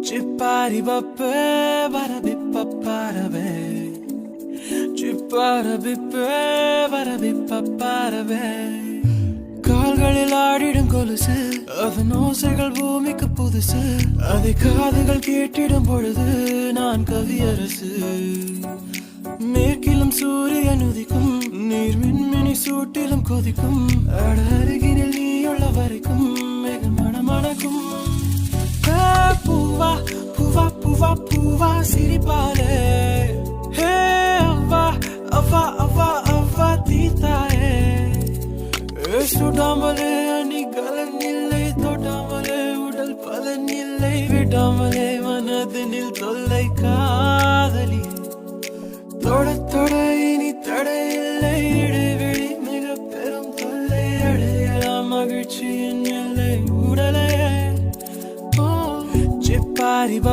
Chipari bappe barabippa parabe Chipara bippe barabippa parabe கால்களில் ஆடிடும் கொலுசு அதன் ஓசைகள் பூமிக்கு புதுசு அதை காதுகள் கேட்டிடும் பொழுது நான் கவியரசு மேற்கிலும் சூரியன் உதிக்கும் நீர் மின்மினி சூட்டிலும் கொதிக்கும் அருகினில் நீயுள்ள வரைக்கும் மிக மணமணக்கும் பூவா பூவா பூவா பூவா சிரிப்பாலே ஹே அவ்வா அவ்வா அவ்வா அவ்வா தீத்தாயே சுடாமலே அணி கலன் இல்லை தொடாமலே உடல் பலன் இல்லை விடாமலே மனதினில் தொல்லை காதலி தொட தொட இனி தடையில்லை இடைவெளி மிக பெரும் தொல்லை அடையலாம் மகிழ்ச்சியின் எல்லை உடலே சிப்பாரி